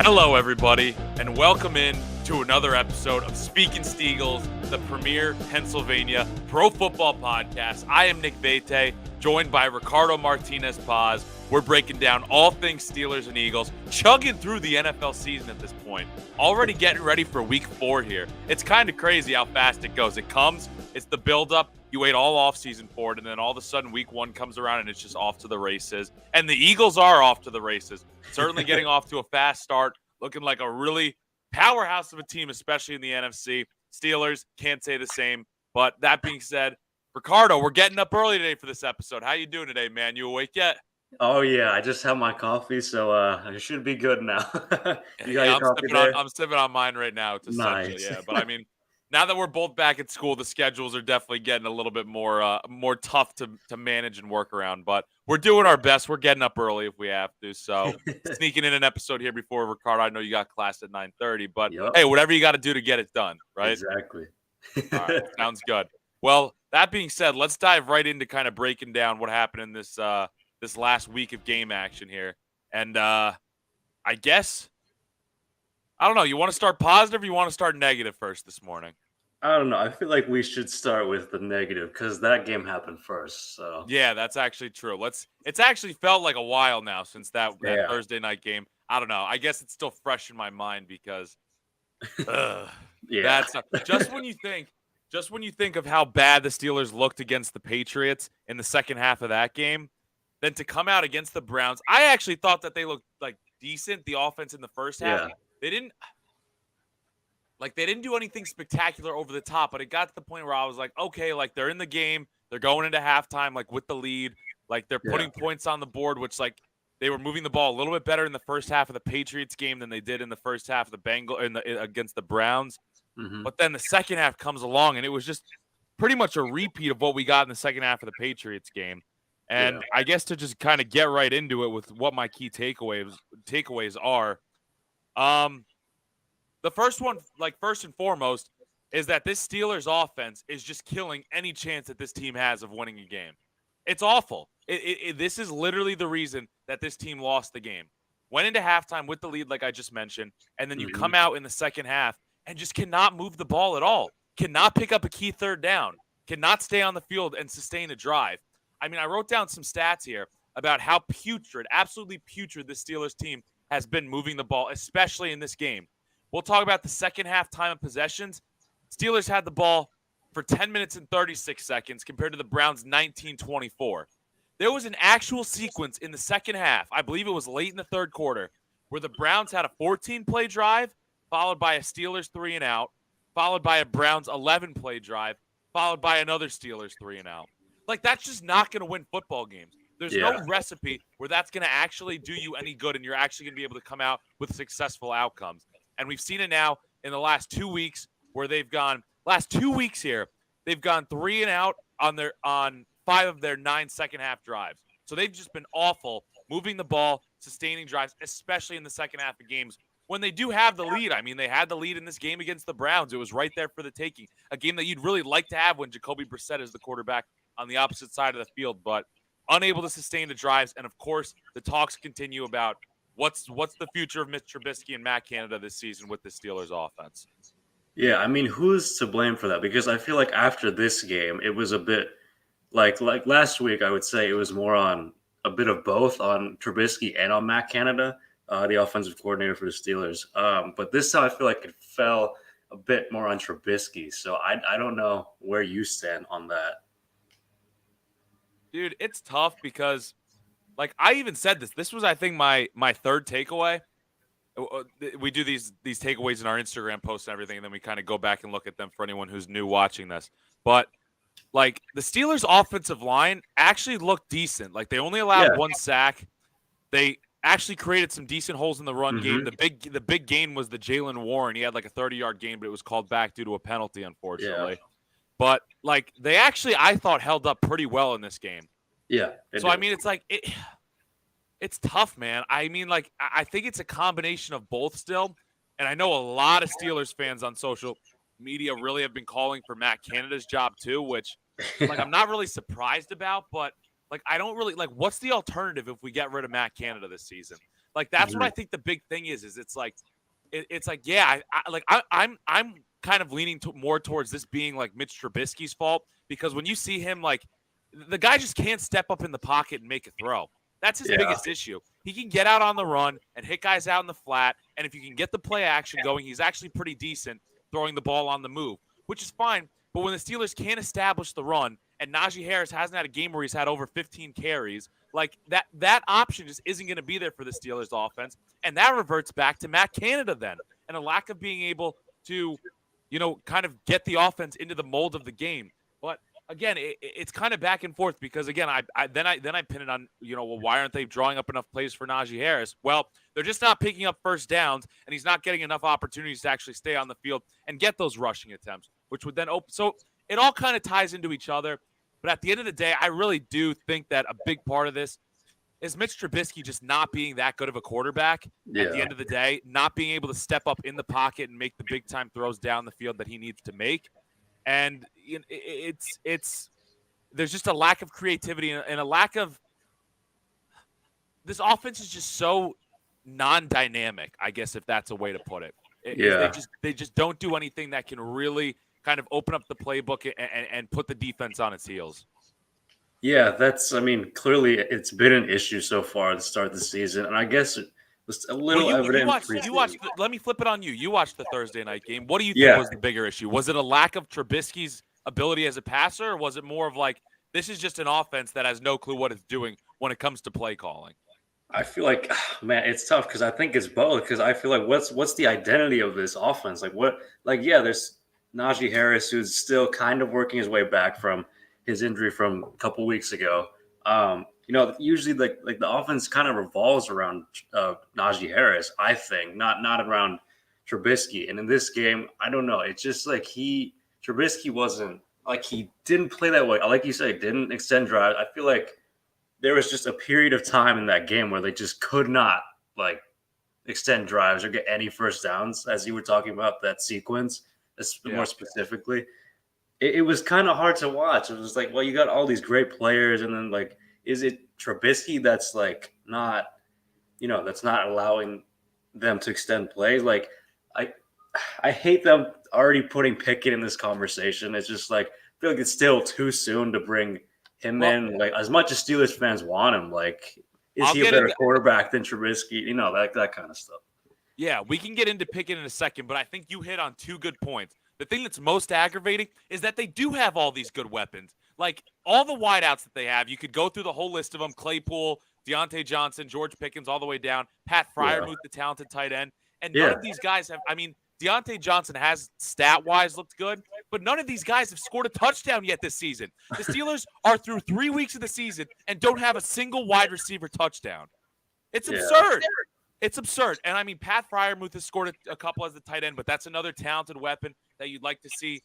Hello, everybody, and welcome in to another episode of Speaking Steagles, the premier Pennsylvania pro football podcast. I am Nick Vete, joined by Ricardo Martinez Paz. We're breaking down all things Steelers and Eagles, chugging through the NFL season at this point, already getting ready for week 4 here. It's kind of crazy how fast it goes. It comes, it's the buildup. You wait all offseason for it, and then all of a sudden week 1 comes around and it's just off to the races. And the Eagles are off to the races, certainly getting off to a fast start, looking like a really powerhouse of a team, especially in the NFC. Steelers can't say the same. But that being said, Ricardo, we're getting up early today for this episode. How you doing today, man? You awake yet? Oh yeah, I just had my coffee, so I should be good now. You got your coffee there? I'm sipping on mine right now. It's essential, Nice. yeah. But I mean, now that we're both back at school, the schedules are definitely getting a little bit more tough to manage and work around. But we're doing our best. We're getting up early if we have to. So sneaking in an episode here before Ricardo. I know you got class at 9:30, but Yep. hey, whatever you got to do to get it done, right? Exactly. All right, sounds good. Well, that being said, let's dive right into kind of breaking down what happened in this last week of game action here. And I guess, I don't know, you want to start positive or you want to start negative first this morning? I don't know. I feel like we should start with the negative because that game happened first. So Yeah, that's actually true. It's actually felt like a while now since that Yeah. Thursday night game. I don't know. I guess it's still fresh in my mind because yeah, that's just when you think of how bad the Steelers looked against the Patriots in the second half of that game, then to come out against the Browns, I actually thought that they looked like decent, the offense in the first half. Yeah. They didn't do anything spectacular over the top, but it got to the point where I was like, okay, like they're in the game, they're going into halftime like with the lead, like they're putting points on the board, which like they were moving the ball a little bit better in the first half of the Patriots game than they did in the first half of the against the Browns. Mhm. But then the second half comes along and it was just pretty much a repeat of what we got in the second half of the Patriots game. And I guess to just kind of get right into it with what my key takeaways are. The first one, like first and foremost, is that this Steelers offense is just killing any chance that this team has of winning a game. It's awful. This is literally the reason that this team lost the game. Went into halftime with the lead, like I just mentioned, and then you come out in the second half and just cannot move the ball at all. Cannot pick up a key third down. Cannot stay on the field and sustain a drive. I mean, I wrote down some stats here about how putrid, absolutely putrid this Steelers team has been moving the ball, especially in this game. We'll talk about the second half time of possessions. Steelers had the ball for 10 minutes and 36 seconds compared to the Browns 19-24. There was an actual sequence in the second half, I believe it was late in the third quarter, where the Browns had a 14-play drive, followed by a Steelers 3-and-out, followed by a Browns 11-play drive, followed by another Steelers 3-and-out. Like, that's just not going to win football games. There's no recipe where that's going to actually do you any good and you're actually going to be able to come out with successful outcomes. And we've seen it now in the last 2 weeks where they've gone 3-and-out on 5 of their 9 second half drives. So they've just been awful moving the ball, sustaining drives, especially in the second half of games when they do have the lead. I mean, they had the lead in this game against the Browns. It was right there for the taking, a game that you'd really like to have when Jacoby Brissett is the quarterback on the opposite side of the field, but unable to sustain the drives. And of course, the talks continue about what's the future of Mitch Trubisky and Matt Canada this season with the Steelers offense. Yeah. I mean, who's to blame for that? Because I feel like after this game, it was a bit like last week. I would say it was more on a bit of both on Trubisky and on Matt Canada, the offensive coordinator for the Steelers. But this time, I feel like it fell a bit more on Trubisky. So I don't know where you stand on that. Dude, it's tough because, like, I even said this. This was, I think, my third takeaway. We do these takeaways in our Instagram posts and everything, and then we kind of go back and look at them for anyone who's new watching this. But, like, the Steelers' offensive line actually looked decent. Like, they only allowed 1 sack. They actually created some decent holes in the run game. The big gain was the Jalen Warren. He had, like, a 30-yard gain, but it was called back due to a penalty, unfortunately. Yeah. But, like, they actually, I thought, held up pretty well in this game. Yeah. So, I mean, it's like it's tough, man. I mean, like, I think it's a combination of both still. And I know a lot of Steelers fans on social media really have been calling for Matt Canada's job too, which, like, I'm not really surprised about. But, like, I don't really – like, what's the alternative if we get rid of Matt Canada this season? Like that's what I think the big thing is it's like yeah, I'm kind of leaning more towards this being like Mitch Trubisky's fault because when you see him, like the guy just can't step up in the pocket and make a throw. That's his biggest issue. He can get out on the run and hit guys out in the flat, and if you can get the play action going, he's actually pretty decent throwing the ball on the move, which is fine. But when the Steelers can't establish the run, and Najee Harris hasn't had a game where he's had over 15 carries, like that option just isn't going to be there for the Steelers offense. And that reverts back to Matt Canada then, and a lack of being able to, kind of get the offense into the mold of the game. But again, it's kind of back and forth because again, I pin it on, well, why aren't they drawing up enough plays for Najee Harris? Well, they're just not picking up first downs, and he's not getting enough opportunities to actually stay on the field and get those rushing attempts, which would then open. So it all kind of ties into each other. But at the end of the day, I really do think that a big part of this is Mitch Trubisky just not being that good of a quarterback at the end of the day, not being able to step up in the pocket and make the big time throws down the field that he needs to make. And it's there's just a lack of creativity and a lack of this offense is just so non-dynamic, I guess, if that's a way to put it. They just don't do anything that can really kind of open up the playbook and put the defense on its heels. Yeah, clearly it's been an issue so far at the start of the season, and I guess it was a little evident. You watched. Let me flip it on you. You watched the Thursday night game. What do you think was the bigger issue? Was it a lack of Trubisky's ability as a passer, or was it more of like this is just an offense that has no clue what it's doing when it comes to play calling? I feel like, man, it's tough because I think it's both. Because I feel like what's the identity of this offense? There's Najee Harris who's still kind of working his way back from his injury from a couple weeks ago. Usually the offense kind of revolves around Najee Harris, I think, not around Trubisky. And in this game, I don't know. It's just like Trubisky wasn't like he didn't play that way. Like you said, didn't extend drive. I feel like there was just a period of time in that game where they just could not like extend drives or get any first downs, as you were talking about that sequence, more specifically. It was kind of hard to watch. It was like, well, you got all these great players, and then like, is it Trubisky that's like not, that's not allowing them to extend plays? Like, I hate them already putting Pickett in this conversation. It's just like I feel like it's still too soon to bring him in. Like, as much as Steelers fans want him, like, is he a better quarterback than Trubisky? That kind of stuff. Yeah, we can get into Pickett in a second, but I think you hit on two good points. The thing that's most aggravating is that they do have all these good weapons. Like, all the wideouts that they have, you could go through the whole list of them: Claypool, Deontay Johnson, George Pickens, all the way down, Pat Freiermuth, the talented tight end. And none of these guys have, Deontay Johnson has stat-wise looked good, but none of these guys have scored a touchdown yet this season. The Steelers are through 3 weeks of the season and don't have a single wide receiver touchdown. It's absurd. It's absurd. And, Pat Freiermuth has scored a couple as the tight end, but that's another talented weapon that you'd like to see,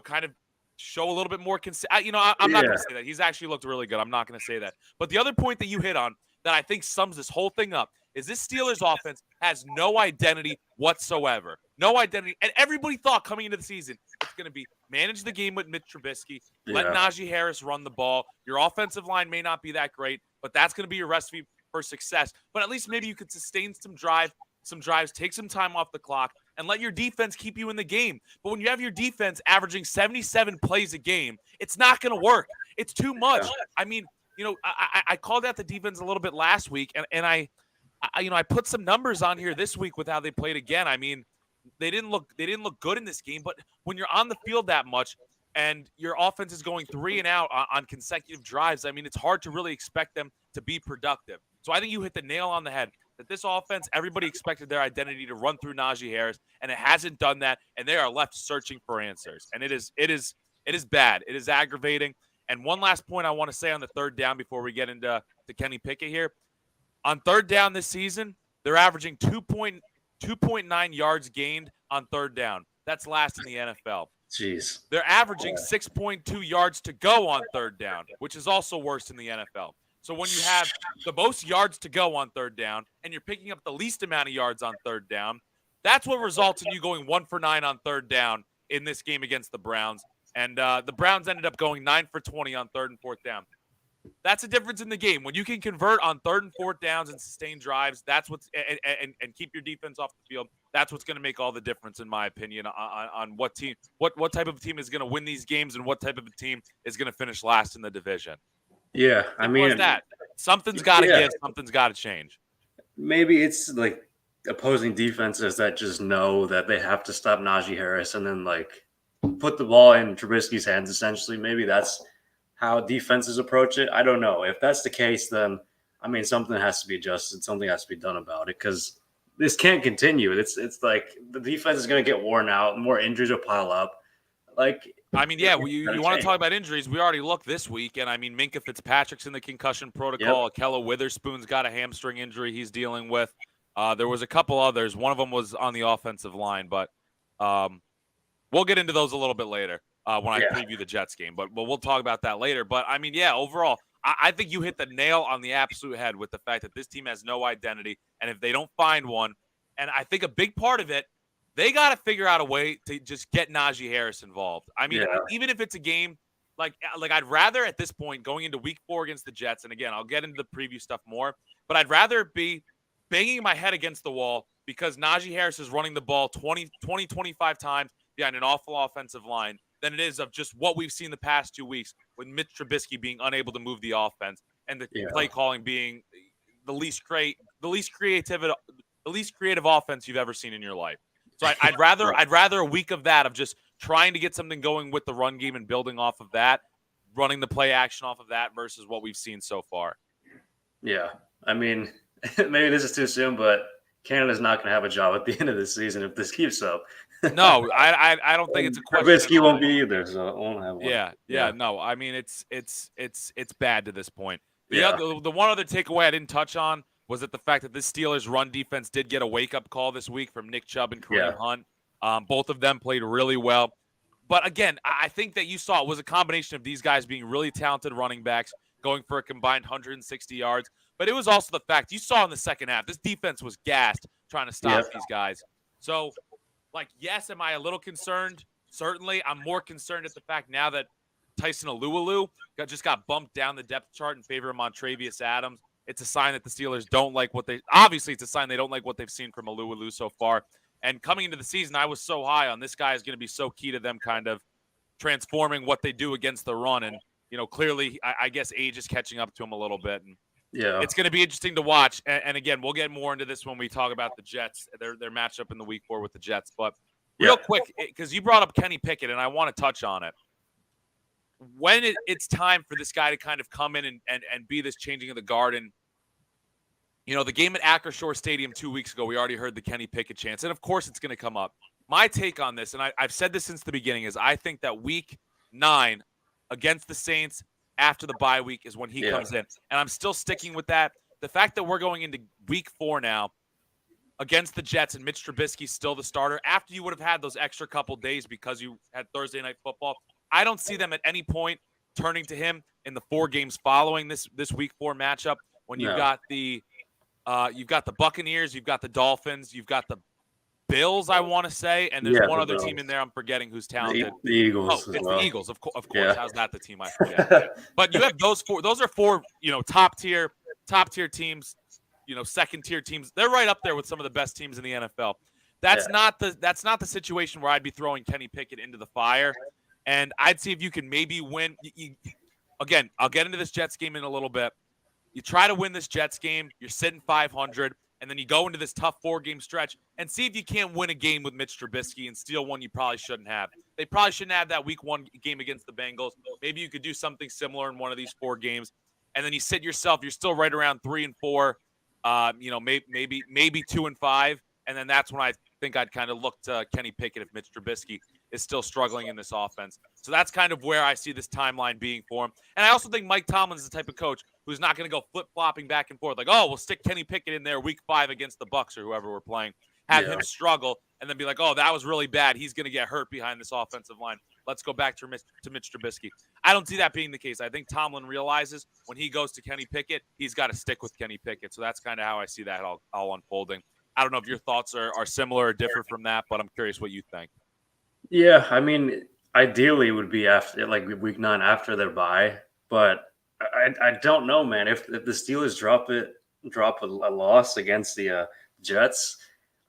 kind of show a little bit more. I'm not going to say that. He's actually looked really good. I'm not going to say that. But the other point that you hit on that I think sums this whole thing up is this Steelers offense has no identity whatsoever. No identity. And everybody thought coming into the season it's going to be manage the game with Mitch Trubisky, let Najee Harris run the ball. Your offensive line may not be that great, but that's going to be your recipe for success. But at least maybe you could sustain some drives, take some time off the clock, and let your defense keep you in the game. But when you have your defense averaging 77 plays a game, it's not going to work. It's too much. I called out the defense a little bit last week, and I put some numbers on here this week with how they played again. They didn't look good in this game, but when you're on the field that much and your offense is going 3 and out on consecutive drives, it's hard to really expect them to be productive. So I think you hit the nail on the head that this offense, everybody expected their identity to run through Najee Harris, and it hasn't done that, and they are left searching for answers. And it is bad. It is aggravating. And one last point I want to say on the third down before we get into Kenny Pickett here. On third down this season, they're averaging 2.9 yards gained on third down. That's last in the NFL. Jeez. They're averaging 6.2 yards to go on third down, which is also worse in the NFL. So when you have the most yards to go on third down and you're picking up the least amount of yards on third down, that's what results in you going 1 for 9 on third down in this game against the Browns. And the Browns ended up going 9 for 20 on third and fourth down. That's a difference in the game. When you can convert on 3rd and 4th downs and sustain drives, that's what's and keep your defense off the field. That's what's going to make all the difference, in my opinion, on what team, what type of team is going to win these games and what type of a team is going to finish last in the division. Yeah, I mean, that something's got to give, something's got to change. Maybe it's like opposing defenses that just know that they have to stop Najee Harris and then like put the ball in Trubisky's hands. Essentially, maybe that's how defenses approach it. I don't know. If that's the case, then I mean something has to be adjusted. Something has to be done about it because this can't continue. It's like the defense is going to get worn out. More injuries will pile up. Like, I mean, yeah, you want to talk about injuries? We already looked this week, and I mean, Minkah Fitzpatrick's in the concussion protocol. Yep. Akella Witherspoon's got a hamstring injury he's dealing with. There was a couple others. One of them was on the offensive line, but we'll get into those a little bit later when I preview the Jets game. But we'll talk about that later. But, I mean, yeah, overall, I think you hit the nail on the absolute head with the fact that this team has no identity, and if they don't find one, and I think a big part of it, they got to figure out a way to just get Najee Harris involved. I mean, even if it's a game like I'd rather at this point going into week 4 against the Jets, and again, I'll get into the preview stuff more, but I'd rather be banging my head against the wall because Najee Harris is running the ball 25 times behind an awful offensive line than it is of just what we've seen the past 2 weeks with Mitch Trubisky being unable to move the offense and the play calling being the least creative offense you've ever seen in your life. So I'd rather a week of that, of just trying to get something going with the run game and building off of that, running the play action off of that versus what we've seen so far. Yeah. I mean, maybe this is too soon, but Canada's not going to have a job at the end of the season if this keeps up. No, I don't think it's a question. Trubisky won't be either, so it won't have one. Yeah. No, I mean, it's bad to this point. The one other takeaway I didn't touch on was that the fact that this Steelers run defense did get a wake-up call this week from Nick Chubb and Kareem Hunt. Both of them played really well. But again, I think that you saw it was a combination of these guys being really talented running backs, going for a combined 160 yards. But it was also the fact you saw in the second half, this defense was gassed trying to stop these guys. So, yes, am I a little concerned? Certainly. I'm more concerned at the fact now that Tyson Alualu just got bumped down the depth chart in favor of Montravius Adams. It's a sign that the Steelers don't like obviously it's a sign they don't like what they've seen from Alualu so far. And coming into the season, I was so high on this guy is going to be so key to them kind of transforming what they do against the run. And, clearly, I guess age is catching up to him a little bit. And it's going to be interesting to watch. And again, we'll get more into this when we talk about the Jets, their matchup in the week 4 with the Jets. But real quick, because you brought up Kenny Pickett, and I want to touch on it. When it's time for this guy to kind of come in and be this changing of the guard, and the game at Acrisure Stadium 2 weeks ago, we already heard the Kenny Pickett chance, and of course it's going to come up. My take on this, and I've said this since the beginning, is I think that week 9 against the Saints after the bye week is when he comes in, and I'm still sticking with that. The fact that we're going into week 4 now against the Jets and Mitch Trubisky's still the starter after you would have had those extra couple days because you had Thursday Night Football, I don't see them at any point turning to him in the 4 games following this week 4 matchup when you've got the Buccaneers, you've got the Dolphins, you've got the Bills, I want to say, and there's one other team in there I'm forgetting who's talented. The Eagles. Oh, it's the Eagles, of course. Yeah. How's that the team I forget? But you have those 4. Those are 4, top tier teams, second tier teams. They're right up there with some of the best teams in the NFL. That's not the situation where I'd be throwing Kenny Pickett into the fire. And I'd see if you can maybe win. Again, I'll get into this Jets game in a little bit. You try to win this Jets game. You're sitting 500, and then you go into this tough 4-game stretch and see if you can't win a game with Mitch Trubisky and steal one you probably shouldn't have. They probably shouldn't have that week 1 game against the Bengals. Maybe you could do something similar in one of these 4 games, and then you sit yourself. You're still right around 3 and 4. Maybe 2 and 5, and then that's when I think I'd kind of look to Kenny Pickett if Mitch Trubisky is still struggling in this offense. So that's kind of where I see this timeline being for him. And I also think Mike Tomlin's the type of coach who's not going to go flip-flopping back and forth. Like, we'll stick Kenny Pickett in there week 5 against the Bucs or whoever we're playing, have him struggle, and then be like, that was really bad. He's going to get hurt behind this offensive line. Let's go back to Mitch Trubisky. I don't see that being the case. I think Tomlin realizes when he goes to Kenny Pickett, he's got to stick with Kenny Pickett. So that's kind of how I see that all unfolding. I don't know if your thoughts are similar or different from that, but I'm curious what you think. Yeah, I mean, ideally it would be after week 9 after their bye, but I don't know, man. If the Steelers drop a loss against the Jets,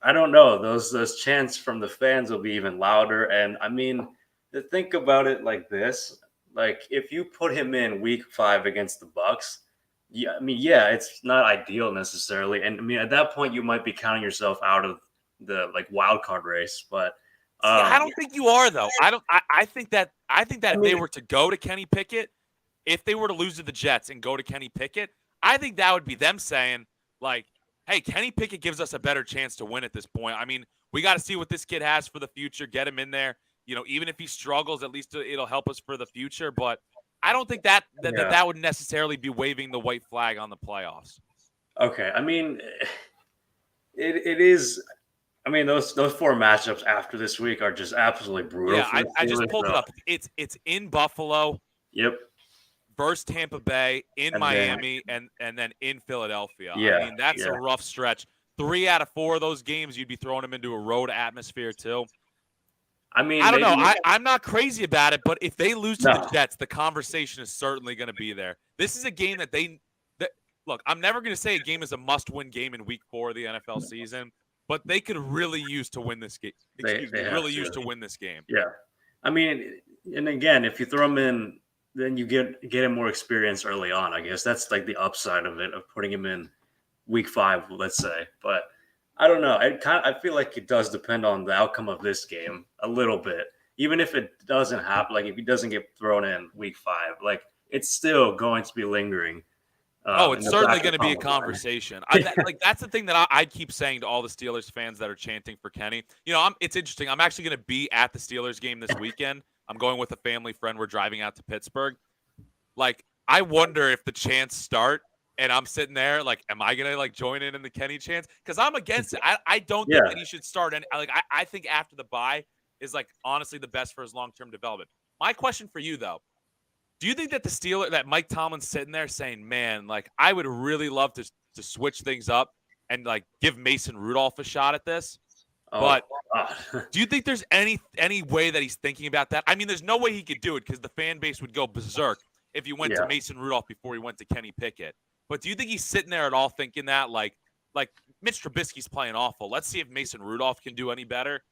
I don't know. Those chants from the fans will be even louder. And I mean, to think about it like this, like if you put him in Week 5 against the Bucks, yeah, I mean, yeah, it's not ideal necessarily. And I mean, at that point, you might be counting yourself out of the like wild card race. But See, I um, don't think you are though. I don't. I think that I if they mean, were to go to Kenny Pickett, if they were to lose to the Jets and go to Kenny Pickett, I think that would be them saying like, "Hey, Kenny Pickett gives us a better chance to win at this point." I mean, we got to see what this kid has for the future. Get him in there. You know, even if he struggles, at least it'll help us for the future. But I don't think yeah, that would necessarily be waving the white flag on the playoffs. okay. I mean, it is. I mean, those four matchups after this week are just absolutely brutal Yeah, for the I just Steelers. pulled it So, up. It's in Buffalo yep, versus Tampa Bay, in and then Miami, and then in Philadelphia. I yeah, mean, that's a yeah. rough stretch. 3 out of 4 of those games, you'd be throwing them into a road atmosphere too. I mean, I don't know. maybe I'm not crazy about it, but if they lose to the no. Jets, the conversation is certainly going to be there. This is a game that look. I'm never going to say a game is a must-win game in Week 4 of the NFL season, but they could really use to win this game. Excuse me, They have really use to. to win this game. Yeah, I mean, and again, if you throw him in, then you get him more experience early on. I guess that's like the upside of it of putting him in Week 5, let's say. But I don't know. I feel like it does depend on the outcome of this game a little bit. Even if it doesn't happen, like if he doesn't get thrown in Week 5, like it's still going to be lingering Oh, in it's the certainly back going of to be a someone's mind. conversation. Like that's the thing that I keep saying to all the Steelers fans that are chanting for Kenny. You know, it's interesting. I'm actually going to be at the Steelers game this weekend. I'm going with a family friend. We're driving out to Pittsburgh. Like, I wonder if the chants start and I'm sitting there, like, am I gonna like join in the Kenny chants? Because I'm against it. I don't think Yeah. that he should start. And like, I think after the bye is like honestly the best for his long term development. My question for you though. Do you think that that Mike Tomlin's sitting there saying, "Man, like I would really love to switch things up and like give Mason Rudolph a shot at this"? Oh, But God. do you think there's any way that he's thinking about that? I mean, there's no way he could do it because the fan base would go berserk if he went to Yeah. Mason Rudolph before he went to Kenny Pickett. But do you think he's sitting there at all thinking that like Mitch Trubisky's playing awful? Let's see if Mason Rudolph can do any better.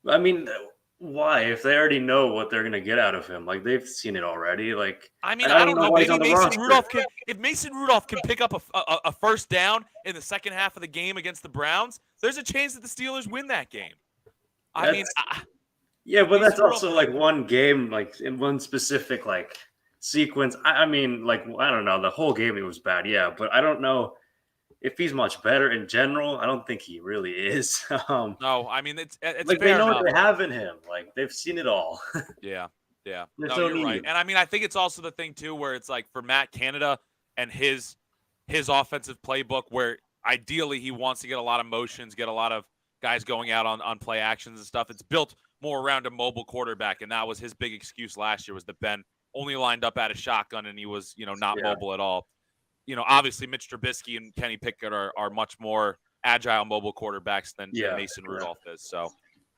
I mean, why? If they already know what they're gonna get out of him, like they've seen it already. Like, I mean, and I I don't don't know know. why he's Maybe on the Mason roster. Rudolph can. If Mason Rudolph can pick up a first down in the second half of the game against the Browns, there's a chance that the Steelers win that game. I mean, That's yeah, but Mason that's Rudolph. also like one game, like in one specific like sequence. I mean, like I don't know, the whole game it was bad, yeah, but I don't know if he's much better in general. I don't think he really is. No, I mean it's Like they fair know what enough. they have in him. Like they've seen it all. Yeah, yeah. There's No, no you're right. need. And I mean, I think it's also the thing too, where it's like for Matt Canada and his offensive playbook, where ideally he wants to get a lot of motions, get a lot of guys going out on play actions and stuff. It's built more around a mobile quarterback, and that was his big excuse last year was that Ben only lined up at a shotgun and he was not Yeah, mobile at all. Obviously Mitch Trubisky and Kenny Pickett are much more agile mobile quarterbacks than yeah, Mason yeah. Rudolph is. So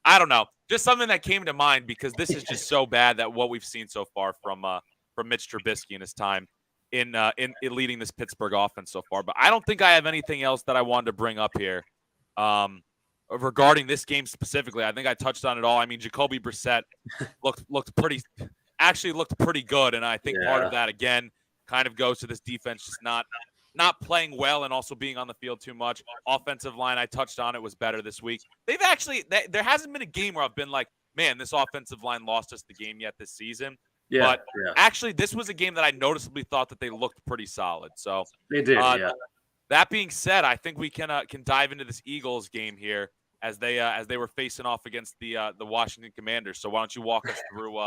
I don't know. Just something that came to mind because this is just so bad that what we've seen so far from Mitch Trubisky in his time in leading this Pittsburgh offense so far. But I don't think I have anything else that I wanted to bring up here regarding this game specifically. I think I touched on it all. I mean, Jacoby Brissett looked pretty good, and I think part Yeah. of that again kind of goes to this defense just not playing well and also being on the field too much. Offensive line, I touched on it, was better this week. There hasn't been a game where I've been like, man, this offensive line lost us the game yet this season. Yeah, But yeah. actually, this was a game that I noticeably thought that they looked pretty solid. So They did, yeah. that being said, I think we can dive into this Eagles game here as they were facing off against the Washington Commanders. So why don't you walk us through,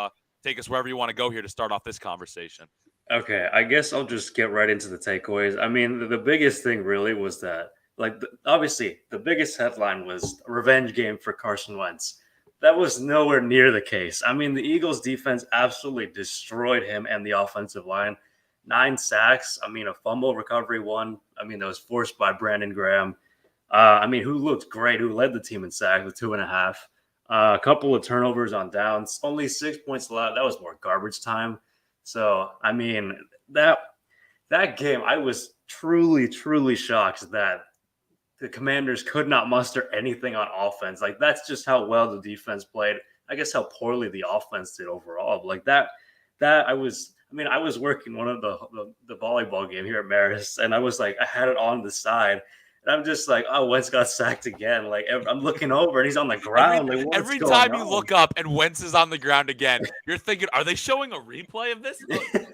take us wherever you want to go here to start off this conversation? Okay, I guess I'll just get right into the takeaways. I mean, the biggest thing really was that, like, obviously, the biggest headline was a revenge game for Carson Wentz. That was nowhere near the case. I mean, the Eagles' defense absolutely destroyed him and the offensive line. 9 sacks. I mean, a fumble recovery one. I mean, that was forced by Brandon Graham. I mean, who looked great, who led the team in sacks with 2.5. A couple of turnovers on downs. Only 6 points allowed. That was more garbage time. So, I mean, that game, I was truly shocked that the Commanders could not muster anything on offense. Like that's just how well the defense played. I guess how poorly the offense did overall. Like that I was working one of the volleyball game here at Marist, and I was like, I had it on the side, and I'm just like, oh, Wentz got sacked again. Like I'm looking over, and he's on the ground. Like what's Every going time on? you look up and Wentz is on the ground again, you're thinking, are they showing a replay of this?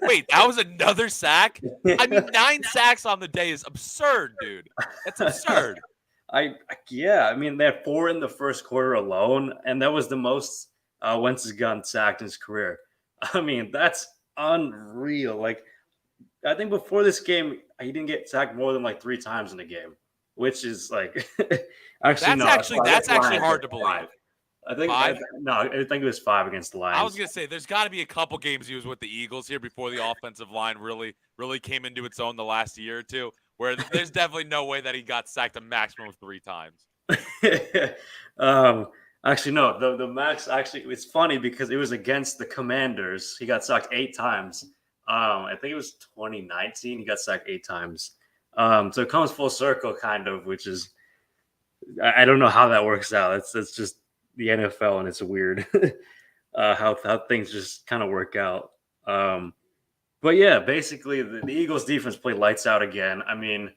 Wait, that was another sack? I mean, 9 sacks on the day is absurd, dude. That's absurd. Yeah, I mean they had 4 in the first quarter alone, and that was the most Wentz has gotten sacked in his career. I mean that's unreal. Like I think before this game, he didn't get sacked more than like 3 times in the game, which is like actually that's actually hard to believe. I think 5? I think it was 5 against the Lions. I was gonna say there's got to be a couple games he was with the Eagles here before the offensive line really came into its own the last year or two, where there's definitely no way that he got sacked a maximum of 3 times. Actually, no. The max actually it's funny because it was against the Commanders. He got sacked 8 times. I think it was 2019. He got sacked 8 times. So it comes full circle, kind of, which is I don't know how that works out. It's just the NFL, and it's weird how things just kind of work out. But yeah, basically the Eagles defense played lights out again. I mean,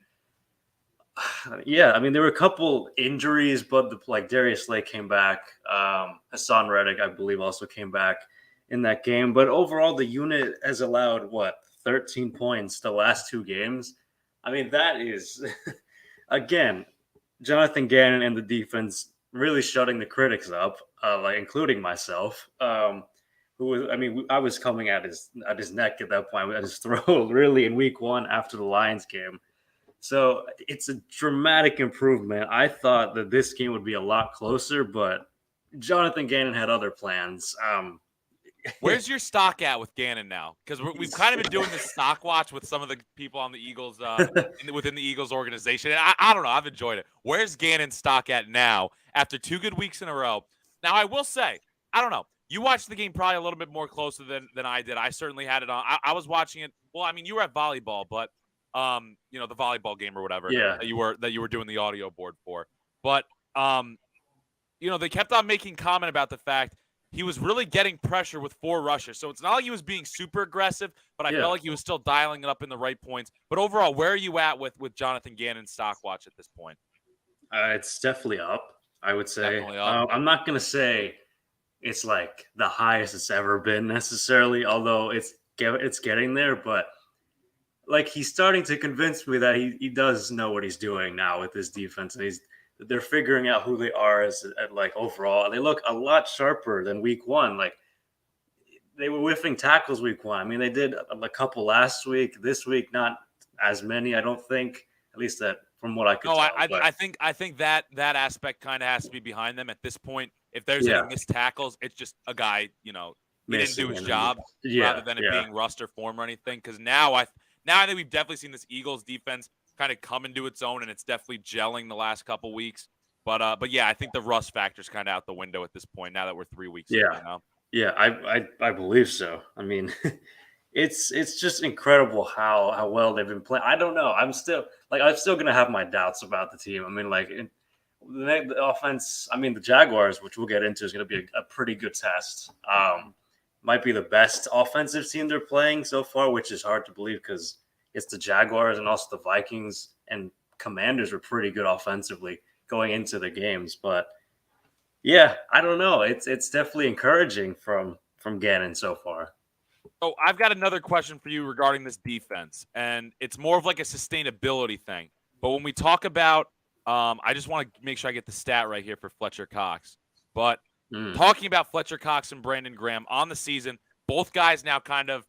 there were a couple injuries, but like Darius Slay came back. Hassan Reddick, I believe, also came back in that game. But overall, the unit has allowed 13 points the last 2 games. I mean, that is again, Jonathan Gannon and the defense really shutting the critics up, like including myself. I was coming at his neck at that point, at his throat, really in week 1 after the Lions game. So it's a dramatic improvement. I thought that this game would be a lot closer, but Jonathan Gannon had other plans. Where's your stock at with Gannon now? Because we've kind of been doing this stock watch with some of the people on the Eagles, within the Eagles organization. And I don't know. I've enjoyed it. Where's Gannon's stock at now after 2 good weeks in a row? Now, I will say, I don't know. You watched the game probably a little bit more closer than I did. I certainly had it on. I was watching it. Well, I mean, you were at volleyball, but the volleyball game or whatever that you were doing the audio board for. But they kept on making comment about the fact he was really getting pressure with 4 rushes. So it's not like he was being super aggressive, but I felt like he was still dialing it up in the right points. But overall, where are you at with Jonathan Gannon's stock watch at this point? It's definitely up, I would say. Up. I'm not going to say it's like the highest it's ever been necessarily, although it's getting there. But like he's starting to convince me that he does know what he's doing now with his defense, and they're figuring out who they are as like overall. They look a lot sharper than week 1. Like they were whiffing tackles week 1. I mean, they did a couple last week. This week, not as many, I don't think. At least that from what I could tell. I think that aspect kind of has to be behind them at this point. If there's any missed tackles, it's just a guy, he didn't do his job rather than it being rust or form or anything. Because now I think we've definitely seen this Eagles defense kind of come into its own, and it's definitely gelling the last couple weeks. But yeah, I think the rust factor's kind of out the window at this point. Now that we're 3 weeks in now. Yeah, I believe so. I mean, it's just incredible how well they've been playing. I don't know. I'm still gonna have my doubts about the team. I mean, like the offense. I mean, the Jaguars, which we'll get into, is going to be a pretty good test. Might be the best offensive team they're playing so far, which is hard to believe because it's the Jaguars, and also the Vikings and Commanders were pretty good offensively going into the games. But yeah, I don't know. It's definitely encouraging from Gannon so far. So I've got another question for you regarding this defense, and it's more of like a sustainability thing. But when we talk about, I just want to make sure I get the stat right here for Fletcher Cox. But talking about Fletcher Cox and Brandon Graham on the season, both guys now kind of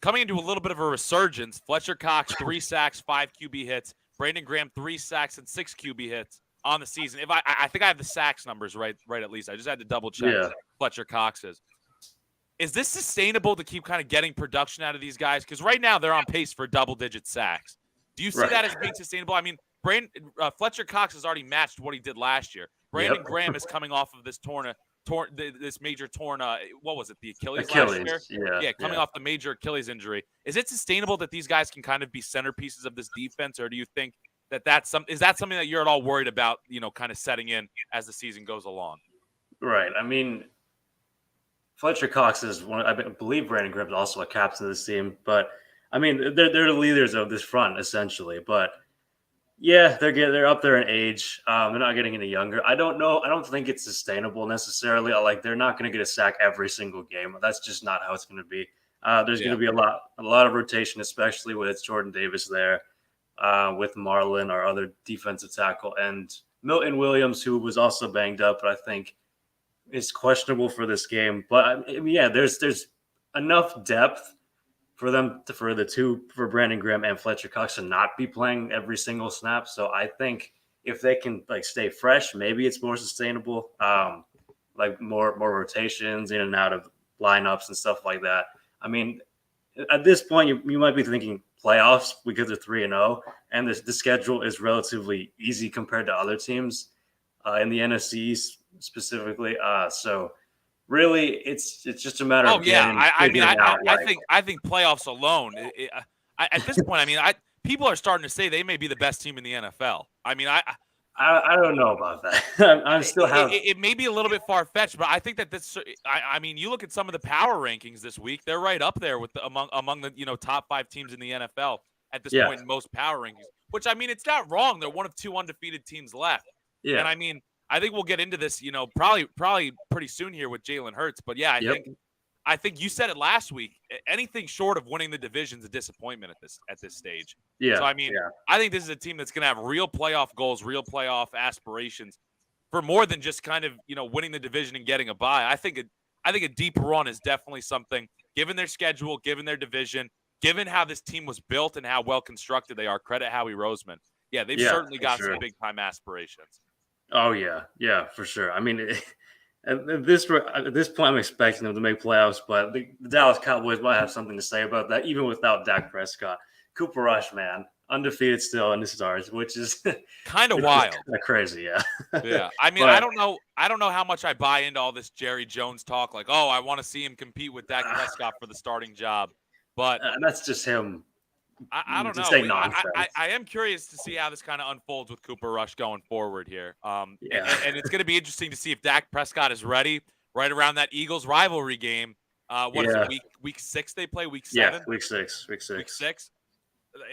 coming into a little bit of a resurgence. Fletcher Cox, 3 sacks, 5 QB hits. Brandon Graham, 3 sacks and 6 QB hits on the season. If I think I have the sacks numbers right at least. I just had to double check Fletcher Cox's. Is this sustainable to keep kind of getting production out of these guys? Because right now they're on pace for double-digit sacks. Do you see that as being sustainable? I mean, Fletcher Cox has already matched what he did last year. Brandon Graham is coming off of this this major torn. What was it? The Achilles last year. Coming off the major Achilles injury. Is it sustainable that these guys can kind of be centerpieces of this defense, or do you think is that something that you're at all worried about, kind of setting in as the season goes along? Right. I mean, Fletcher Cox is one. I believe Brandon Graham's also a captain of this team, but I mean, they're the leaders of this front essentially. But yeah, they're up there in age. They're not getting any younger. I don't know. I don't think it's sustainable necessarily. Like they're not going to get a sack every single game. That's just not how it's going to be. There's going to be a lot of rotation, especially with Jordan Davis there, with Marlin, our other defensive tackle, and Milton Williams, who was also banged up, but I think is questionable for this game. But I mean, yeah, there's enough depth for for Brandon Graham and Fletcher Cox to not be playing every single snap. So I think if they can stay fresh, maybe it's more sustainable. Like more rotations in and out of lineups and stuff like that. I mean, at this point, you might be thinking playoffs because they're 3-0, and the schedule is relatively easy compared to other teams in the NFC East specifically. So really, it's just a matter of getting. I think playoffs alone. At this point, I mean, people are starting to say they may be the best team in the NFL. I mean, I don't know about that. I'm still having. It may be a little bit far fetched, but I think that this. I mean, you look at some of the power rankings this week; they're right up there with among the top 5 teams in the NFL at this point in most power rankings. Which I mean, it's not wrong. They're one of 2 undefeated teams left. Yeah, and I mean, I think we'll get into this, probably pretty soon here with Jalen Hurts. But yeah, I think you said it last week. Anything short of winning the division is a disappointment at this stage. Yeah. So I mean, I think this is a team that's going to have real playoff goals, real playoff aspirations for more than just kind of winning the division and getting a bye. I think a deep run is definitely something, given their schedule, given their division, given how this team was built and how well constructed they are. Credit Howie Roseman. Yeah, they've certainly got some big time aspirations. Oh yeah, for sure. I mean. At this point, I'm expecting them to make playoffs, but the Dallas Cowboys might have something to say about that, even without Dak Prescott. Cooper Rush, man, undefeated still in the Stars, which is kind of wild, kind of crazy. Yeah. Yeah. I mean, I don't know how much I buy into all this Jerry Jones talk. Like, oh, I want to see him compete with Dak Prescott for the starting job, but that's just him. I don't know. I am curious to see how this kind of unfolds with Cooper Rush going forward here. And it's going to be interesting to see if Dak Prescott is ready right around that Eagles rivalry game. What is it, week 6 they play? Week 7? Yeah, week 6. Week 6.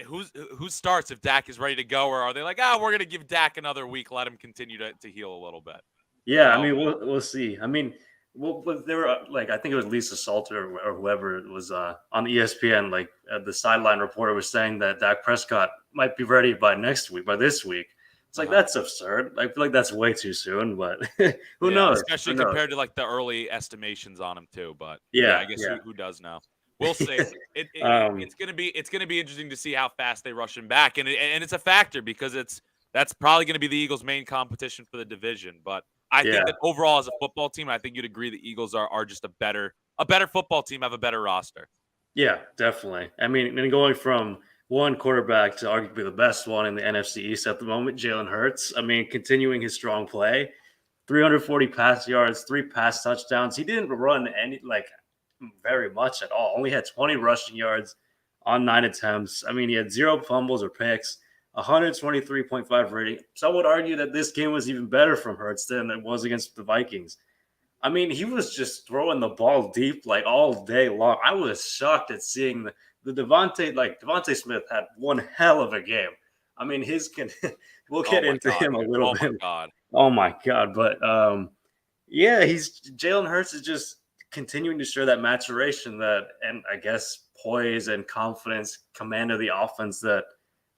Who starts if Dak is ready to go, or are they like, we're going to give Dak another week, let him continue to heal a little bit? Yeah, I mean, we'll see. I mean, well, they were I think it was Lisa Salter or whoever was on ESPN. The sideline reporter was saying that Dak Prescott might be ready by this week. It's that's absurd. I feel like that's way too soon, but who knows? Especially compared to the early estimations on him too. But I guess who does know? We'll see. It's gonna be interesting to see how fast they rush him back, and it's a factor because that's probably gonna be the Eagles' main competition for the division, but. I think that overall as a football team, I think you'd agree the Eagles are just a better football team, have a better roster. Yeah, definitely. I mean, and going from one quarterback to arguably the best one in the NFC East at the moment, Jalen Hurts. I mean, continuing his strong play, 340 pass yards, 3 pass touchdowns. He didn't run very much at all. Only had 20 rushing yards on 9 attempts. I mean, he had 0 fumbles or picks. 123.5 rating. Some would argue that this game was even better from Hurts than it was against the Vikings. I mean, he was just throwing the ball deep all day long. I was shocked at seeing the Devontae Smith had one hell of a game. I mean, we'll get into him a little bit. Oh my God. But Jalen Hurts is just continuing to show that maturation and I guess poise and confidence, command of the offense that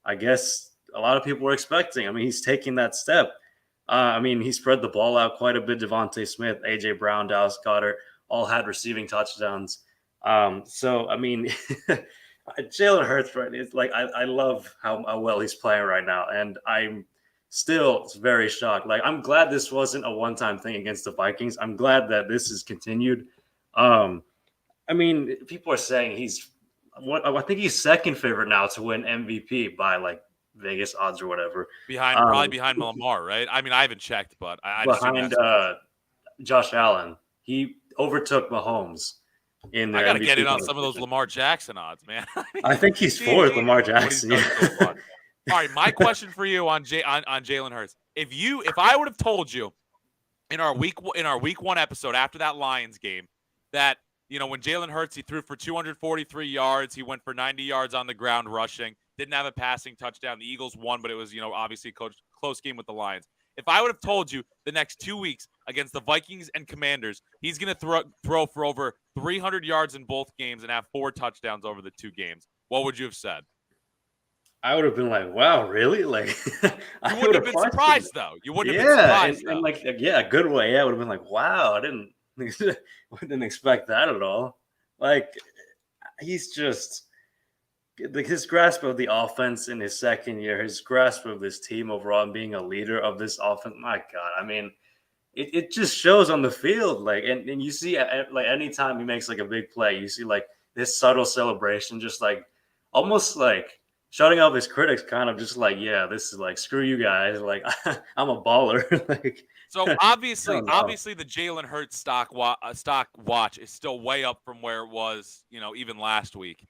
I guess a lot of people were expecting. I mean, he's taking that step. I mean, he spread the ball out quite a bit. Devontae Smith, A.J. Brown, Dallas Goedert all had receiving touchdowns. So, I mean, Jalen Hurts, right? It's I love how well he's playing right now. And I'm still very shocked. I'm glad this wasn't a one-time thing against the Vikings. I'm glad that this has continued. I mean, people are saying I think he's second favorite now to win MVP by Vegas odds or whatever. Probably behind Lamar, right? I mean, I haven't checked, but behind Josh Allen, he overtook Mahomes in I their got to MVP get in on some of those conversation. Lamar Jackson odds, man. I mean, I think he's seeing fourth, Lamar what he's Jackson. done so far. All right, my question for you on Jalen Hurts. If I would have told you in our week 1 episode after that Lions game that, when Jalen Hurts, he threw for 243 yards, he went for 90 yards on the ground rushing, didn't have a passing touchdown. The Eagles won, but it was, obviously a close game with the Lions. If I would have told you the next 2 weeks against the Vikings and Commanders, he's going to throw for over 300 yards in both games and have 4 touchdowns over the 2 games, what would you have said? I would have been like, wow, really? Like, I You would wouldn't have have been questioned surprised, it. though. You wouldn't have been Yeah, surprised, and though. like, yeah, a good way. Yeah, I would have been like, wow, I didn't expect that at all. Like, he's just his grasp of the offense in his second year, his grasp of this team overall, and being a leader of this offense. My God, I mean, it just shows on the field. Like, and you see, like, anytime he makes like a big play, you see like this subtle celebration, just like almost like shutting up his critics, kind of just like, yeah, this is like, screw you guys. Like, I'm a baller. Like, So I obviously, don't know. the Jalen Hurts stock watch is still way up from where it was, even last week.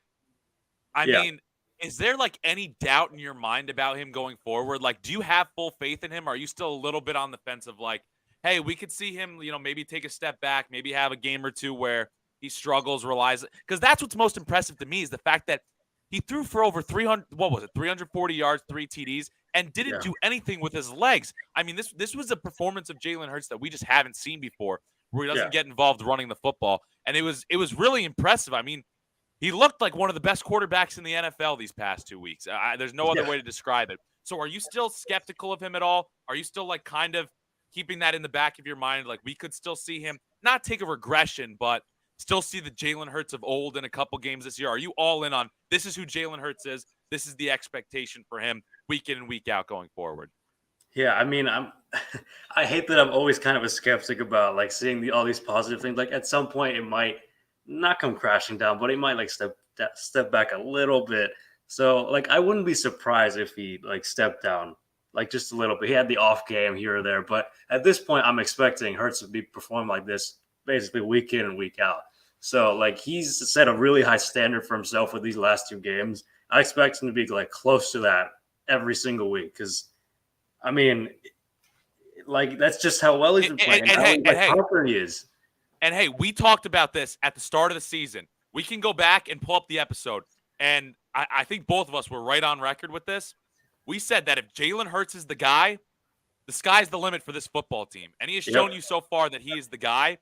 I Yeah. mean, is there like any doubt in your mind about him going forward? Like, do you have full faith in him? Or are you still a little bit on the fence of like, hey, we could see him, maybe take a step back, maybe have a game or two where he struggles, relies, because that's what's most impressive to me is the fact that he threw for over 340 yards, 3 TDs, and didn't Yeah. do anything with his legs. I mean, this was a performance of Jalen Hurts that we just haven't seen before, where he doesn't get involved running the football, and it was really impressive. I mean, he looked like one of the best quarterbacks in the NFL these past 2 weeks. There's no other way to describe it. So, are you still skeptical of him at all? Are you still like kind of keeping that in the back of your mind, like we could still see him not take a regression, but still see the Jalen Hurts of old in a couple games this year? Are you all in on this is who Jalen Hurts is? This is the expectation for him week in and week out going forward? Yeah, I mean, I hate that I'm always kind of a skeptic about like seeing all these positive things. Like, at some point, it might not come crashing down, but it might like step back a little bit. So, like, I wouldn't be surprised if he like stepped down like just a little bit. He had the off game here or there, but at this point, I'm expecting Hurts to be performing like this basically week in and week out. So, like, he's set a really high standard for himself with these last 2 games. I expect him to be like close to that every single week because, I mean, like, that's just how well he's been playing. Confident he is. And hey, we talked about this at the start of the season. We can go back and pull up the episode, and I think both of us were right on record with this. We said that if Jalen Hurts is the guy, the sky's the limit for this football team. And he has shown you so far that he is the guy.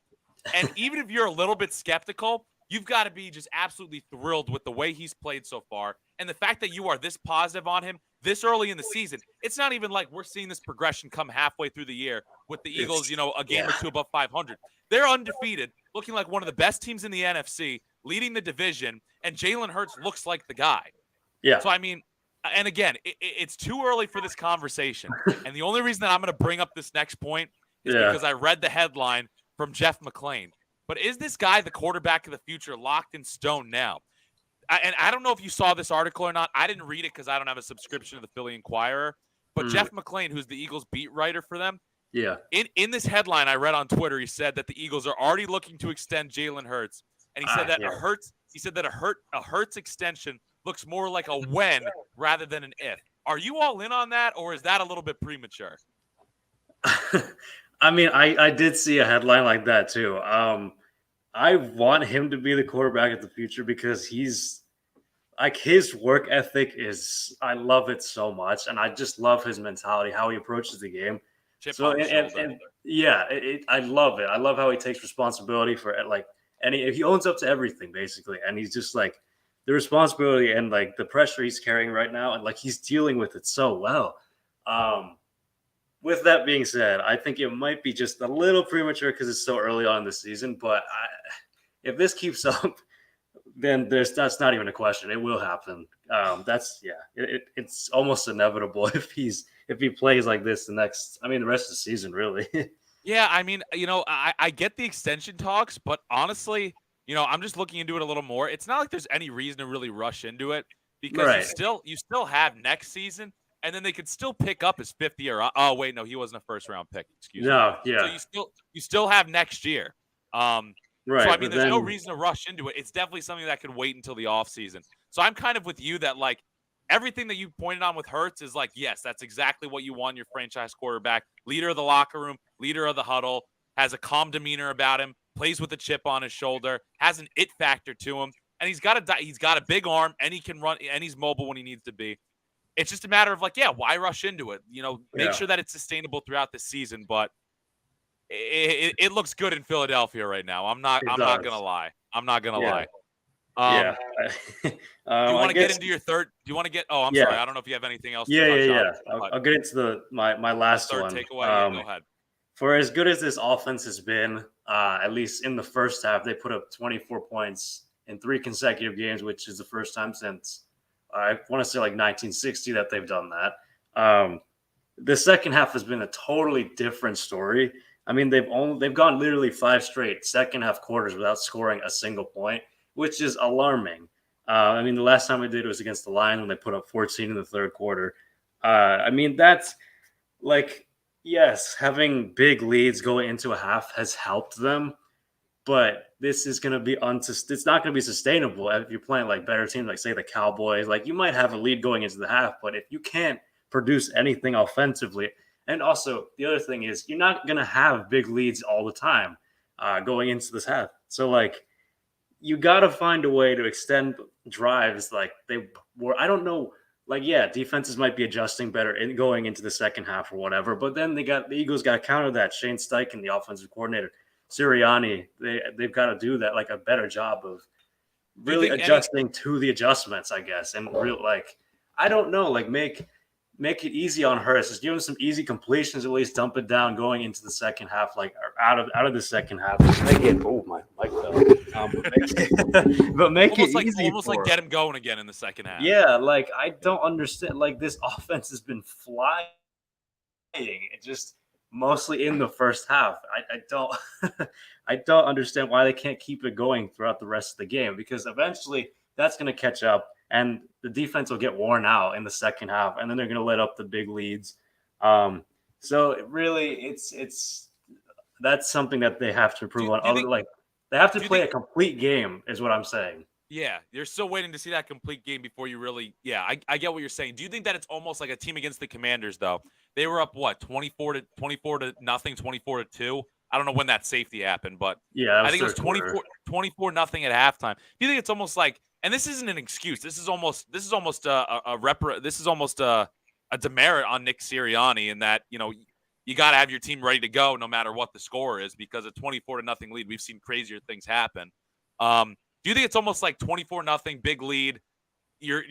And even if you're a little bit skeptical, you've got to be just absolutely thrilled with the way he's played so far. And the fact that you are this positive on him this early in the season, it's not even like we're seeing this progression come halfway through the year with the Eagles, a game or two above 500. They're undefeated, looking like one of the best teams in the NFC, leading the division, and Jalen Hurts looks like the guy. Yeah. So, I mean, and again, it's too early for this conversation. And the only reason that I'm going to bring up this next point is because I read the headline from Jeff McClain. But is this guy the quarterback of the future locked in stone now? And I don't know if you saw this article or not. I didn't read it because I don't have a subscription to the Philly Inquirer. But Jeff McClain, who's the Eagles beat writer for them, in this headline I read on Twitter, he said that the Eagles are already looking to extend Jalen Hurts. And he said that a Hurts extension looks more like a when rather than an if. Are you all in on that, or is that a little bit premature? I mean, I did see a headline like that too. I want him to be the quarterback of the future because he's like, his work ethic is, I love it so much, and I just love his mentality, how he approaches the game. I love it. I love how he takes responsibility for it, like, and he owns up to everything basically, and he's just like, the responsibility and like the pressure he's carrying right now, and like he's dealing with it so well. With that being said, I think it might be just a little premature because it's so early on in the season. But if this keeps up, then that's not even a question. It will happen. It's almost inevitable if he plays like this the rest of the season, really. Yeah, I mean, I get the extension talks, but honestly, I'm just looking into it a little more. It's not like there's any reason to really rush into it because you still have next season, and then they could still pick up his 5th year. Oh wait, no, he wasn't a first round pick. Excuse me. No, yeah. So you still have next year. So, Right, I mean, but there's no then reason to rush into it. It's definitely something that could wait until the offseason. So I'm kind of with you that, like, everything that you pointed on with Hurts is like, yes, that's exactly what you want in your franchise quarterback. Leader of the locker room, leader of the huddle, has a calm demeanor about him, plays with a chip on his shoulder, has an it factor to him, and he's got a big arm, and he can run, and he's mobile when he needs to be. It's just a matter of, like, yeah, why rush into it? Make yeah, sure that it's sustainable throughout the season, but it looks good in Philadelphia right now. I'm not it I'm not gonna does. lie. I'm not gonna Yeah, lie. yeah. Um, do you I want to get guess into your third? Do you want to get? Oh, I'm sorry. yeah, I don't know if you have anything else to yeah, yeah, touch on, yeah. but I'll get into my the last third one. takeaway. Yeah, go ahead. For as good as this offense has been, at least in the first half, they put up 24 points in 3 consecutive games, which is the first time since I want to say like 1960 that they've done that. The second half has been a totally different story. I mean, they've gone literally 5 straight second half quarters without scoring a single point, which is alarming. I mean, the last time we did it was against the Lions when they put up 14 in the third quarter. I mean, that's like, yes, having big leads going into a half has helped them, but this is going to be it's not going to be sustainable if you're playing like better teams, like say the Cowboys. Like you might have a lead going into the half, but if you can't produce anything offensively, and also the other thing is you're not going to have big leads all the time going into this half. So like you got to find a way to extend drives like they were. I don't know. Like, yeah, defenses might be adjusting better in going into the second half or whatever, but then the Eagles got to counter that. Shane Steichen, the offensive coordinator, Sirianni, they've got to do that like a better job of Do you really think any? adjusting to the adjustments, I guess, and real like I don't know, like make it easy on Hurst. Just give him some easy completions, at least dump it down going into the second half, like or out of the second half. Make it my mic fell. But make it easy Almost like for get him. him going again in the second half. Yeah, like I don't understand. Like this offense has been flying. It just mostly in the first half. I don't I don't understand why they can't keep it going throughout the rest of the game because eventually that's going to catch up and the defense will get worn out in the second half and then they're going to let up the big leads. So it really it's that's something that they have to improve on. Do you Other think? like they have to Do you play a think? complete game is what I'm saying. Yeah, you're still waiting to see that complete game before you really. Yeah, I get what you're saying. Do you think that it's almost like a team against the Commanders though? They were up what 24 to nothing, 24 to 2. I don't know when that safety happened, but Yeah, that I was think it was third quarter. 24 nothing at halftime. Do you think it's almost like, and this isn't an excuse. This is almost a demerit on Nick Sirianni in that you got to have your team ready to go no matter what the score is because a 24 to nothing lead. We've seen crazier things happen. Do you think it's almost like 24 nothing big lead? Your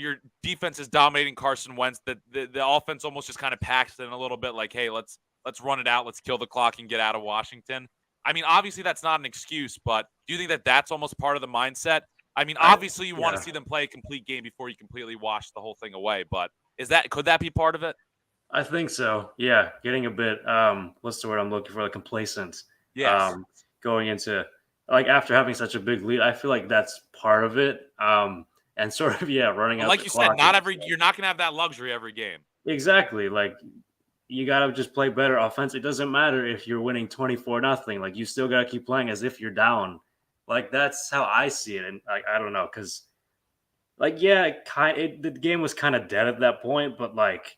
defense is dominating Carson Wentz. The offense almost just kind of packs in a little bit like, hey, let's run it out, let's kill the clock and get out of Washington. I mean, obviously that's not an excuse, but do you think that that's almost part of the mindset? I mean, I obviously you want yeah. to see them play a complete game before you completely wash the whole thing away, but could that be part of it? I think so. Yeah, getting a bit what's the word I'm looking for? Like complacent. Yes. Um going into like after having such a big lead, I feel like that's part of it. And sort of running But out like the you said, clock and you're not going to have that luxury every game. exactly. Like you got to just play better offense. It doesn't matter if you're winning 24 nothing. Like you still got to keep playing as if you're down. Like that's how I see it. And I don't know cuz like yeah, the game was kind of dead at that point, but like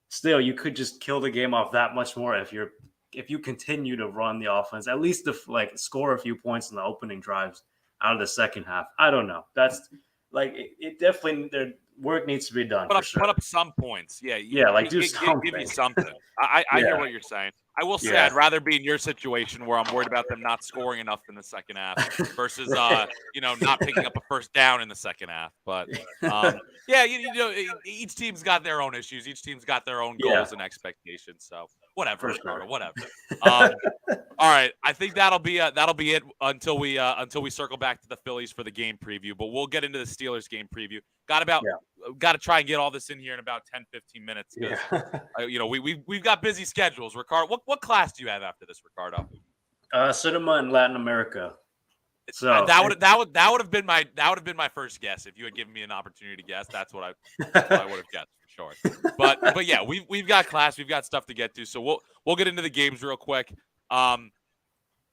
still you could just kill the game off that much more if you continue to run the offense at least to like score a few points in the opening drives out of the second half. I don't know, that's like it definitely their work needs to be done for Put sure. up some points. Yeah, Yeah, like do give you something. something. I hear Yeah, what you're saying. I will say yeah. I'd rather be in your situation where I'm worried about them not scoring enough in the second half versus Right. not picking up a first down in the second half. But yeah, each team's got their own issues. Each team's got their own Yeah, goals and expectations. So whatever, for Ricardo, sure. whatever. All right, I think that'll be it until we circle back to the Phillies for the game preview. But we'll get into the Steelers game preview. Got to try and get all this in here in about 10, 15 minutes because Yeah. we've got busy schedules. Ricardo, what class do you have after this, Ricardo? Cinema in Latin America. So That would have been my first guess if you had given me an opportunity to guess. That's what I would have guessed for sure. But yeah, we've got class, we've got stuff to get to, so we'll get into the games real quick.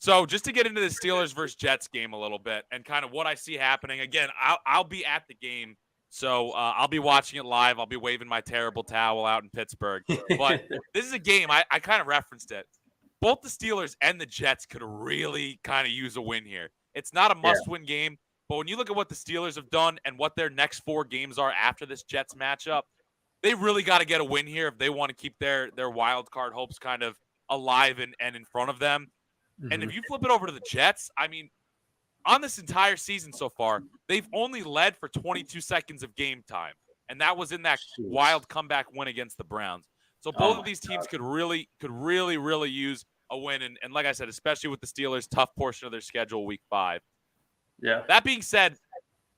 So just to get into the Steelers versus Jets game a little bit and kind of what I see happening. Again, I'll be at the game, so I'll be watching it live. I'll be waving my terrible towel out in Pittsburgh. But this is a game I kind of referenced it. Both the Steelers and the Jets could really kind of use a win here. It's not a must-win game, but when you look at what the Steelers have done and what their next 4 games are after this Jets matchup, they really got to get a win here if they want to keep their wild card hopes kind of alive and in front of them. And if you flip it over to the Jets, I mean, on this entire season so far, they've only led for 22 seconds of game time. And that was in that wild comeback win against the Browns. So both of these teams could really use a win. And like I said, especially with the Steelers' tough portion of their schedule week 5. Yeah. That being said,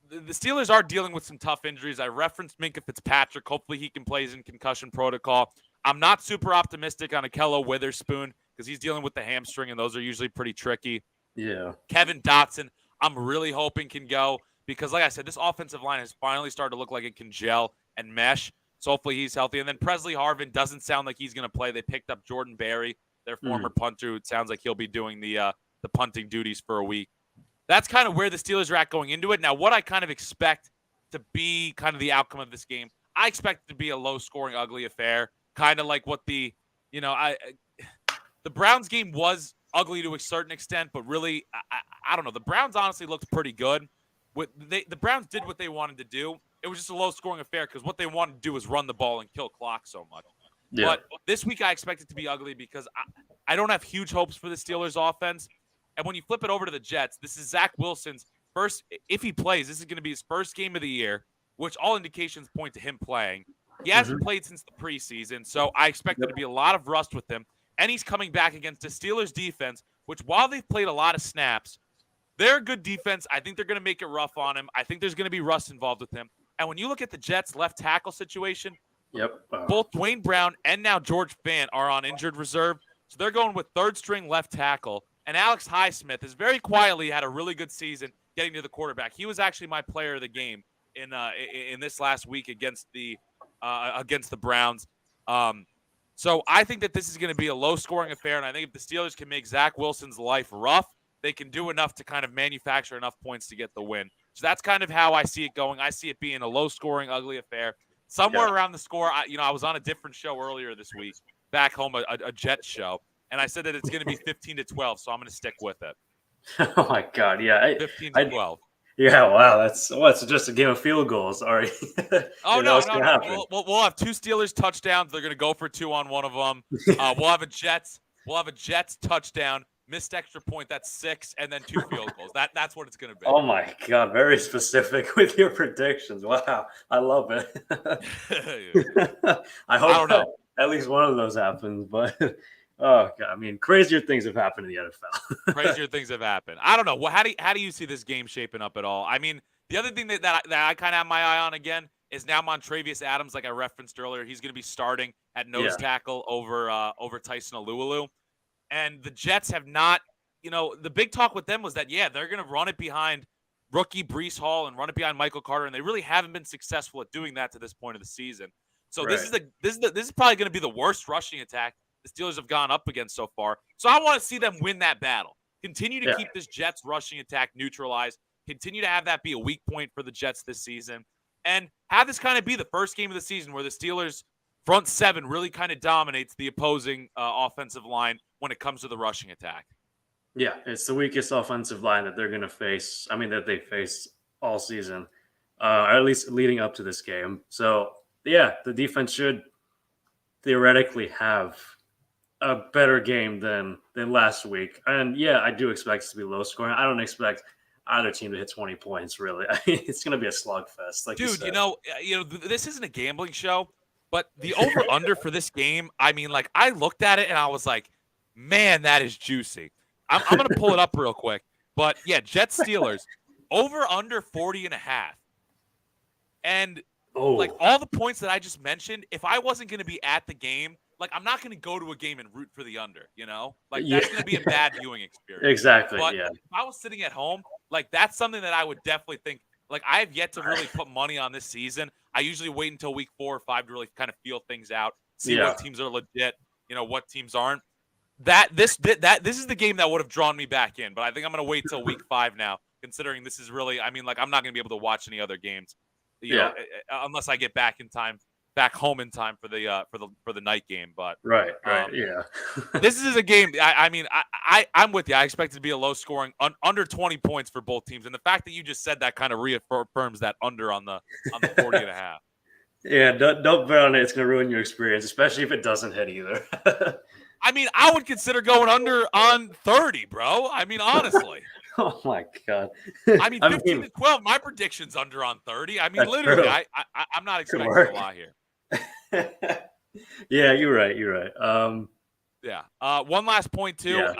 the Steelers are dealing with some tough injuries. I referenced Minkah Fitzpatrick. Hopefully he can play in concussion protocol. I'm not super optimistic on Akello Witherspoon because he's dealing with the hamstring, and those are usually pretty tricky. Yeah. Kevin Dotson, I'm really hoping can go because, like I said, this offensive line has finally started to look like it can gel and mesh. So hopefully he's healthy. And then Presley Harvin doesn't sound like he's going to play. They picked up Jordan Berry, their former punter. It sounds like he'll be doing the punting duties for a week. That's kind of where the Steelers are at going into it. Now, what I kind of expect to be kind of the outcome of this game, I expect it to be a low-scoring, ugly affair, kind of like what the Browns game was ugly to a certain extent, but really, I don't know. The Browns honestly looked pretty good. The Browns did what they wanted to do. It was just a low-scoring affair because what they wanted to do was run the ball and kill clock so much. Yeah. But this week I expect it to be ugly because I don't have huge hopes for the Steelers offense. And when you flip it over to the Jets, this is Zach Wilson's first – if he plays, this is going to be his first game of the year, which all indications point to him playing. He hasn't played since the preseason, so I expect there to be a lot of rust with him. And he's coming back against a Steelers defense, which while they've played a lot of snaps, they're a good defense. I think they're going to make it rough on him. I think there's going to be rust involved with him. And when you look at the Jets' left tackle situation, both Dwayne Brown and now George Fant are on injured reserve. So they're going with third-string left tackle. And Alex Highsmith has very quietly had a really good season getting to the quarterback. He was actually my player of the game in this last week against the Browns. So I think that this is going to be a low-scoring affair, and I think if the Steelers can make Zach Wilson's life rough, they can do enough to kind of manufacture enough points to get the win. So that's kind of how I see it going. I see it being a low-scoring, ugly affair. Somewhere around the score, I was on a different show earlier this week, back home, a Jets show, and I said that it's going to be 15-12, so I'm going to stick with it. Oh, my God, yeah. 15-12. Yeah, wow, that's just a game of field goals. All right. Oh, no. We'll have 2 Steelers touchdowns. They're going to go for 2 on one of them. We'll have a Jets touchdown, missed extra point. That's 6, and then 2 field goals. That's what it's going to be. Oh, my God, very specific with your predictions. Wow, I love it. I hope at least one of those happens, but oh, God, I mean, crazier things have happened in the NFL. Crazier things have happened. I don't know. Well, how do you see this game shaping up at all? I mean, the other thing that I kind of have my eye on again is now Montravius Adams, like I referenced earlier. He's going to be starting at nose tackle over Tyson Alualu. And the Jets have not, the big talk with them was that, they're going to run it behind rookie Breece Hall and run it behind Michael Carter, and they really haven't been successful at doing that to this point of the season. So this is probably going to be the worst rushing attack the Steelers have gone up against so far. So I want to see them win that battle. Continue to keep this Jets rushing attack neutralized. Continue to have that be a weak point for the Jets this season. And have this kind of be the first game of the season where the Steelers' front 7 really kind of dominates the opposing offensive line when it comes to the rushing attack. Yeah, it's the weakest offensive line that they're going to face. I mean, that they faced all season, or at least leading up to this game. So, the defense should theoretically have a better game than last week. And I do expect it to be low scoring. I don't expect either team to hit 20 points, really. I mean, it's going to be a slugfest. Like dude, this isn't a gambling show, but the over under for this game, I mean, like I looked at it and I was like, man, that is juicy. I'm going to pull it up real quick. But Jets Steelers over under 40.5. And like all the points that I just mentioned, if I wasn't going to be at the game, like, I'm not going to go to a game and root for the under, Like, that's going to be a bad viewing experience. Exactly, but if I was sitting at home, like, that's something that I would definitely think. Like, I have yet to really put money on this season. I usually wait until week 4 or 5 to really kind of feel things out, see what teams are legit, what teams aren't. This is the game that would have drawn me back in, but I think I'm going to wait till week 5 now, considering this is really. I mean, like I'm not going to be able to watch any other games, Yeah. unless I get back home in time for the night game. But Right. Yeah. this is a game. I'm with you. I expect it to be a low scoring, under 20 points for both teams, and the fact that you just said that kind of reaffirms that under on the 40.5. Yeah. Don't bet on it. It's going to ruin your experience, especially if it doesn't hit either. I mean, I would consider going under on 30, bro. I mean, honestly. Oh my god. I mean, 15 to 12. My prediction's under on 30. I mean, literally, I'm not expecting a lot here. Yeah, you're right. Yeah. One last point too. Yeah.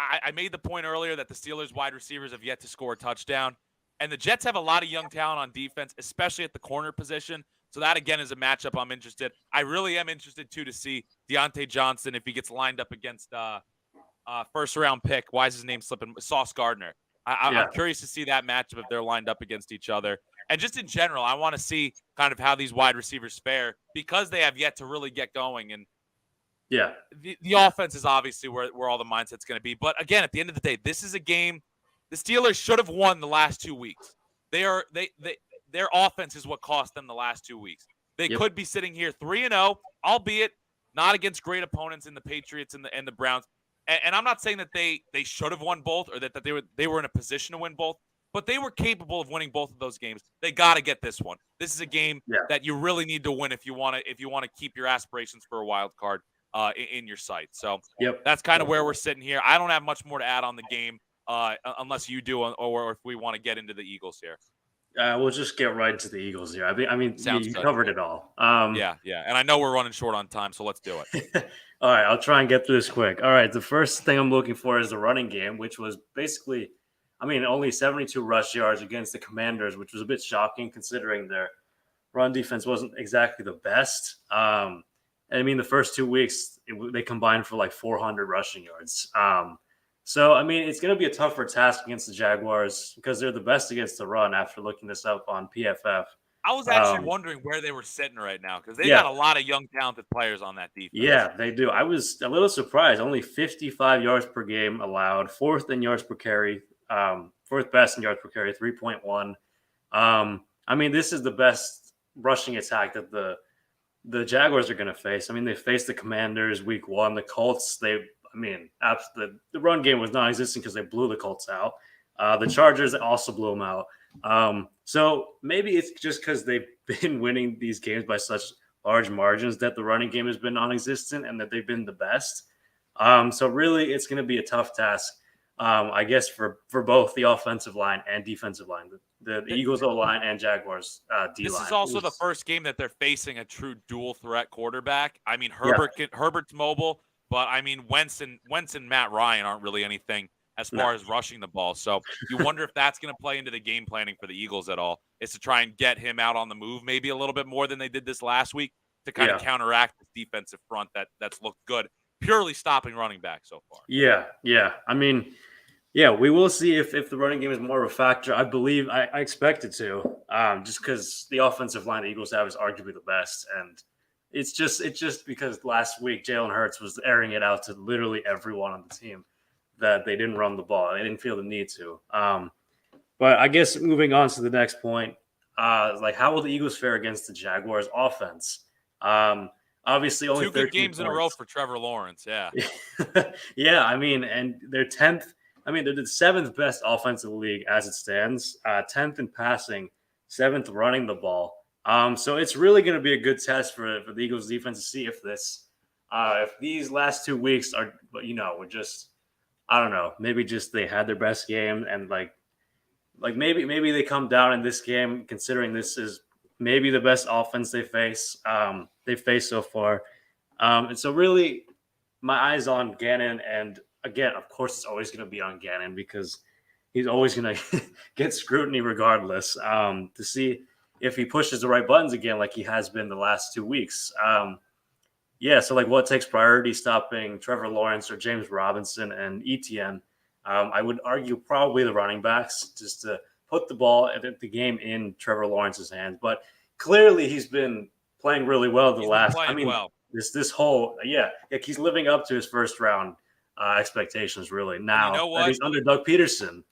I made the point earlier that the Steelers wide receivers have yet to score a touchdown, and the Jets have a lot of young talent on defense, especially at the corner position. So that again is a matchup I'm interested. I really am interested too to see Deontay Johnson if he gets lined up against first round pick. Why is his name slipping? Sauce Gardner. I'm curious to see that matchup if they're lined up against each other. And just in general, I want to see kind of how these wide receivers fare because they have yet to really get going. And yeah, the offense is obviously where all the mindset's going to be. But again, at the end of the day, this is a game the Steelers should have won the last 2 weeks. Their offense is what cost them the last 2 weeks. They could be sitting here 3-0, albeit not against great opponents in the Patriots and the Browns. And I'm not saying that they should have won both or that they were in a position to win both, but they were capable of winning both of those games. They got to get this one. This is a game that you really need to win if you want to keep your aspirations for a wild card in your sight. So that's kind of where we're sitting here. I don't have much more to add on the game unless you do, or if we want to get into the Eagles here. We'll just get right into the Eagles here. I mean, you covered it all. Yeah. And I know we're running short on time, so let's do it. All right, I'll try and get through this quick. All right, the first thing I'm looking for is the running game, which was basically, only 72 rush yards against the Commanders, which was a bit shocking considering their run defense wasn't exactly the best. The first 2 weeks, they combined for like 400 rushing yards. So, it's going to be a tougher task against the Jaguars because they're the best against the run after looking this up on PFF. I was actually wondering where they were sitting right now because they got a lot of young, talented players on that defense. Yeah, they do. I was a little surprised. Only 55 yards per game allowed, fourth in yards per carry, fourth best in yards per carry, 3.1. This is the best rushing attack that the Jaguars are going to face. They faced the Commanders week 1, the Colts. The run game was non-existent because they blew the Colts out. The Chargers also blew them out. So maybe it's just because they've been winning these games by such large margins that the running game has been non-existent and that they've been the best. So really it's going to be a tough task, I guess, for both the offensive line and defensive line, the Eagles O-line and Jaguars D-line. This is also the first game that they're facing a true dual threat quarterback. Herbert's mobile, but Wentz and Matt Ryan aren't really anything as far as rushing the ball. So you wonder if that's going to play into the game planning for the Eagles at all, is to try and get him out on the move maybe a little bit more than they did this last week to kind of counteract this defensive front that's looked good, purely stopping running back so far. Yeah. We will see if the running game is more of a factor. I believe I expect it to, just because the offensive line the Eagles have is arguably the best. And it's just because last week Jalen Hurts was airing it out to literally everyone on the team that they didn't run the ball. They didn't feel the need to. But I guess moving on to the next point, how will the Eagles fare against the Jaguars offense? Obviously only 2 good games in a row for Trevor Lawrence. Yeah. And they're 10th. They're the 7th best offense in the league as it stands, 10th in passing, 7th running the ball. So it's really going to be a good test for the Eagles defense to see if these last 2 weeks are, were just, I don't know, maybe just they had their best game and maybe they come down in this game considering this is maybe the best offense they face so far. And so really my eyes on Gannon, and again, of course it's always going to be on Gannon because he's always going to get scrutiny regardless, to see if he pushes the right buttons again like he has been the last 2 weeks. So what takes priority, stopping Trevor Lawrence or James Robinson and ETN? I would argue probably the running backs, just to put the game in Trevor Lawrence's hands. But clearly he's been playing really well This whole he's living up to his first round expectations really And you now know that what? he's under Doug Peterson,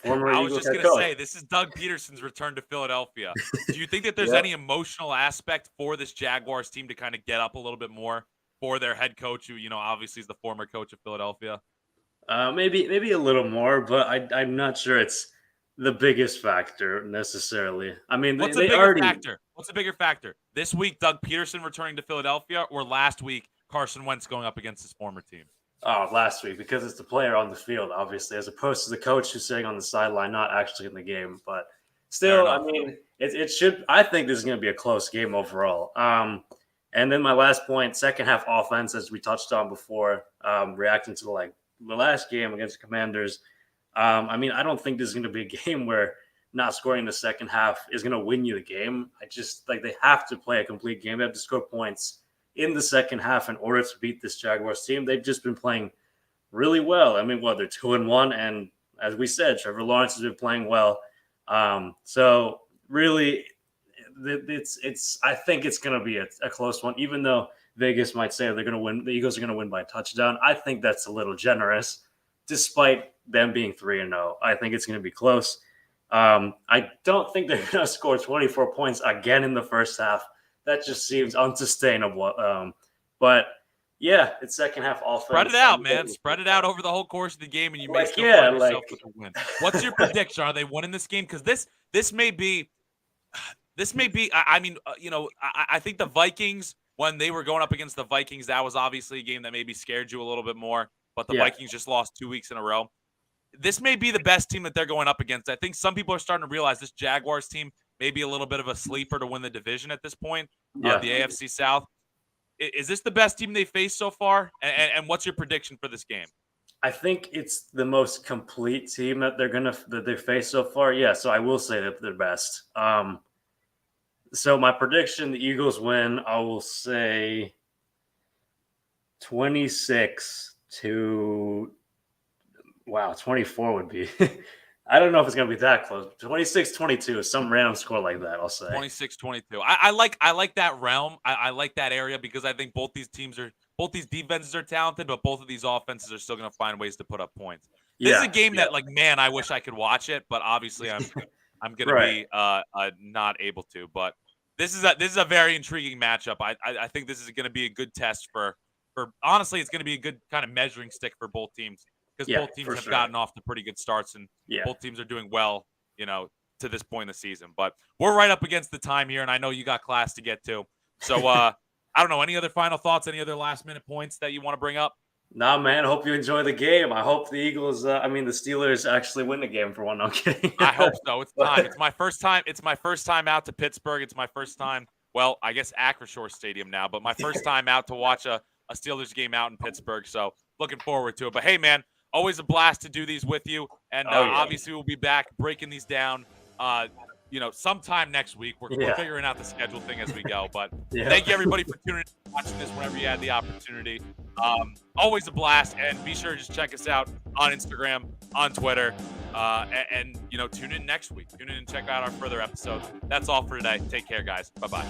former I was Eagles just head gonna coach. say this is Doug Peterson's return to Philadelphia. Do you think that there's Yep. any emotional aspect for this Jaguars team to kind of get up a little bit more for their head coach, who obviously is the former coach of Philadelphia? Maybe a little more, but I'm not sure it's the biggest factor necessarily. I mean, What's a they bigger already factor? What's a bigger factor? This week, Doug Peterson returning to Philadelphia, or last week, Carson Wentz going up against his former team? last week because it's the player on the field, obviously, as opposed to the coach who's sitting on the sideline, not actually in the game. But Fair still, I enough. mean, it should. I think this is going to be a close game overall. And then my last point, second half offense, as we touched on before, reacting to the last game against the Commanders. I mean, I don't think this is going to be a game where not scoring in the second half is going to win you the game. I just they have to play a complete game. They have to score points in the second half in order to beat this Jaguars team. They've just been playing really well. I mean, they're 2-1, and as we said, Trevor Lawrence has been playing well. So really, it's. I think it's going to be a close one, even though Vegas might say they're going to win. The Eagles are going to win by a touchdown. I think that's a little generous, despite them being 3-0. I think it's going to be close. I don't think they're going to score 24 points again in the first half. That just seems unsustainable. But yeah, it's second half offense. Spread it out, man. Spread it out over the whole course of the game, and you may still find yourself with a win. What's your prediction? Are they winning this game? Because this may be. I mean, I think the Vikings, when they were going up against the Vikings, that was obviously a game that maybe scared you a little bit more. But the Vikings just lost 2 weeks in a row. This may be the best team that they're going up against. I think some people are starting to realize this Jaguars team may be a little bit of a sleeper to win the division at this point of the AFC South. Is this the best team they faced so far? And what's your prediction for this game? I think it's the most complete team that they faced so far. Yeah, so I will say that they're best. So my prediction: the Eagles win. I will say 26 to. Wow, 24 would be. I don't know if it's going to be that close. 26-22, some random score like that, I'll say. 26-22. I like that realm. I like that area because I think both these defenses are talented, but both of these offenses are still going to find ways to put up points. This is a game that, man, I wish I could watch it, but obviously I'm going to be not able to. But this is a very intriguing matchup. I think this is going to be a good test for honestly, it's going to be a good kind of measuring stick for both teams. Because both teams have gotten off to pretty good starts, and both teams are doing well, to this point in the season. But we're right up against the time here, and I know you got class to get to. So, I don't know, any other final thoughts, any other last-minute points that you want to bring up? Nah, man, I hope you enjoy the game. I hope the Eagles, the Steelers actually win the game for one. I'm kidding. I hope so. It's time. It's my first time. It's my first time out to Pittsburgh. It's my first time, well, I guess Acrisure Stadium now, but my first time out to watch a Steelers game out in Pittsburgh. So, looking forward to it. But, hey, man, always a blast to do these with you, and obviously we'll be back breaking these down, sometime next week. We're figuring out the schedule thing as we go, but thank you everybody for tuning in and watching this whenever you had the opportunity. Always a blast, and be sure to just check us out on Instagram, on Twitter, and tune in next week. Tune in and check out our further episodes. That's all for today. Take care, guys. Bye-bye.